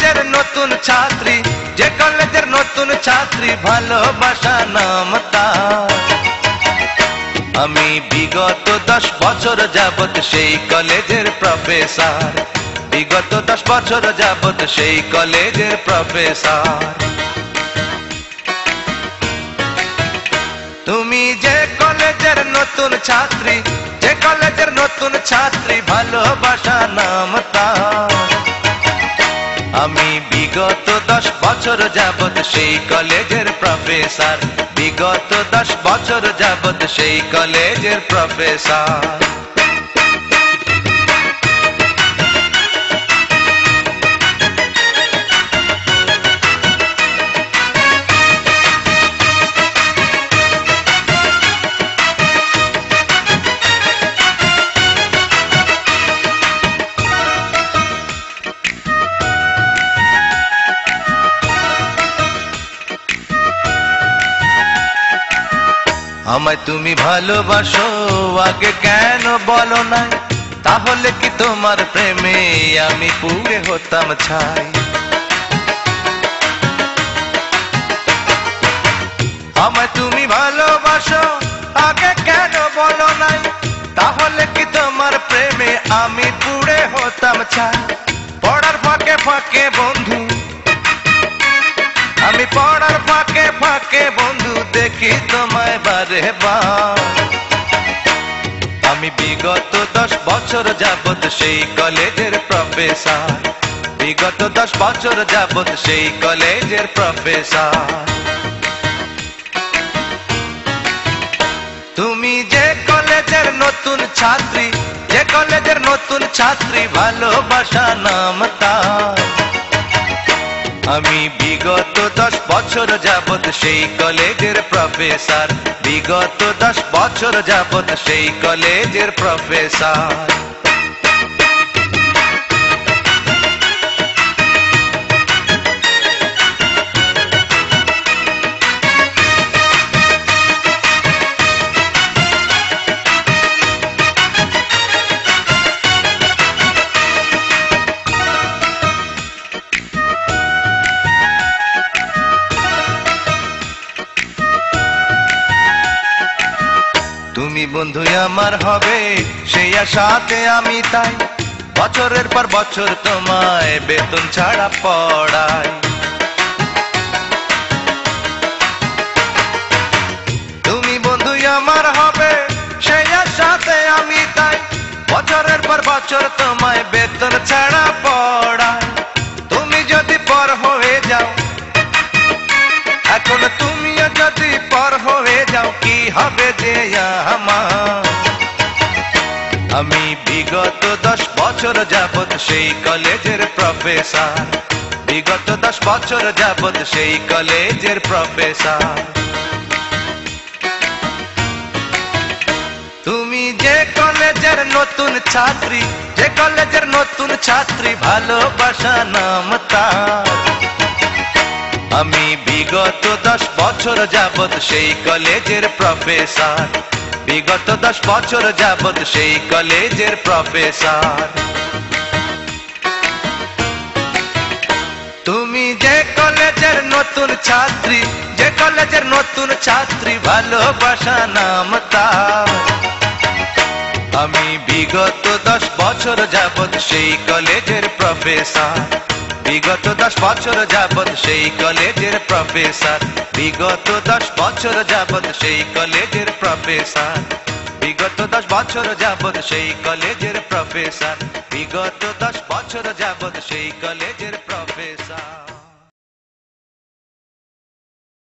কলেজের নতুন ছাত্রী, যে কলেজের নতুন ছাত্রী, ভালোবাসা নাম তার। আমি বিগত 10 বছর যাবত সেই কলেজের প্রফেসর, বিগত 10 বছর যাবত সেই কলেজের প্রফেসর। তুমি যে কলেজের নতুন ছাত্রী, যে কলেজের নতুন ছাত্রী, ভালোবাসা নাম তার। আমি বিগত 10 বছর যাবত সেই কলেজের প্রফেসর, বিগত 10 বছর যাবত সেই কলেজের প্রফেসর। আমায় তুমি ভালোবাসো, আগে কেন বলো না? তাহলে কি তোমার প্রেমে আমি পুড়ে হতাম ছাই। আমায় তুমি ভালোবাসো, আগে কেন বলো না? তাহলে কি তোমার প্রেমে আমি পুড়ে হতাম ছাই। পড়ার ফাঁকে ফাঁকে বন্ধু, আমি পড়ার ফাঁকে ফাঁকে বন্ধু দেখি তোমায় বারে বার। আমি বিগত 10 বছর যাবত সেই কলেজের প্রফেসর, বিগত 10 বছর যাবত সেই কলেজের প্রফেসর। তুমি যে কলেজের নতুন ছাত্রী, যে কলেজের নতুন ছাত্রী, ভালোবাসা নাম তার। আমি বিগত 10 বছর যাবত সেই কলেজের প্রফেসর, বিগত 10 বছর যাবত সেই কলেজের প্রফেসর। তুমি বন্ধু আমার হবে সেই আশাতে আমি তাই বছরের পর বছর তোমায় বেতন ছাড়া পড়াই। তুমি বন্ধু আমার হবে সেই আশাতে আমি তাই বছরের পর বছর তোমায় বেতন ছাড়া পড়াই। তুমি যদি পর হয়ে যাও, এখন তুমিও যদি পর হয়ে যাও, কি হবে যে আমার। আমি বিগত 10 বছর যাবত সেই কলেজের প্রফেসর, বিগত 10 বছর যাবত সেই কলেজের প্রফেসর। তুমি যে কলেজের নতুন ছাত্রী, যে কলেজের নতুন ছাত্রী, ভালোবাসা নাম তার। আমি বিগত 10 বছর যাবত সেই কলেজের প্রফেসর, বিগত 10 বছর যাবত সেই কলেজের প্রফেসর। তুমি যে কলেজের নতুন ছাত্রী, যে কলেজের নতুন ছাত্রী, ভালোবাসা নাম তার। আমি বিগত 10 বছর যাবত সেই কলেজের প্রফেসর, বিগত 10 বছর যাবত সেই কলেজের প্রফেসর, বিগত 10 বছর যাবত সেই কলেজের প্রফেসর, বিগত 10 বছর যাবত সেই কলেজের প্রফেসর, বিগত 10 বছর যাবত সেই কলেজের প্রফেসর।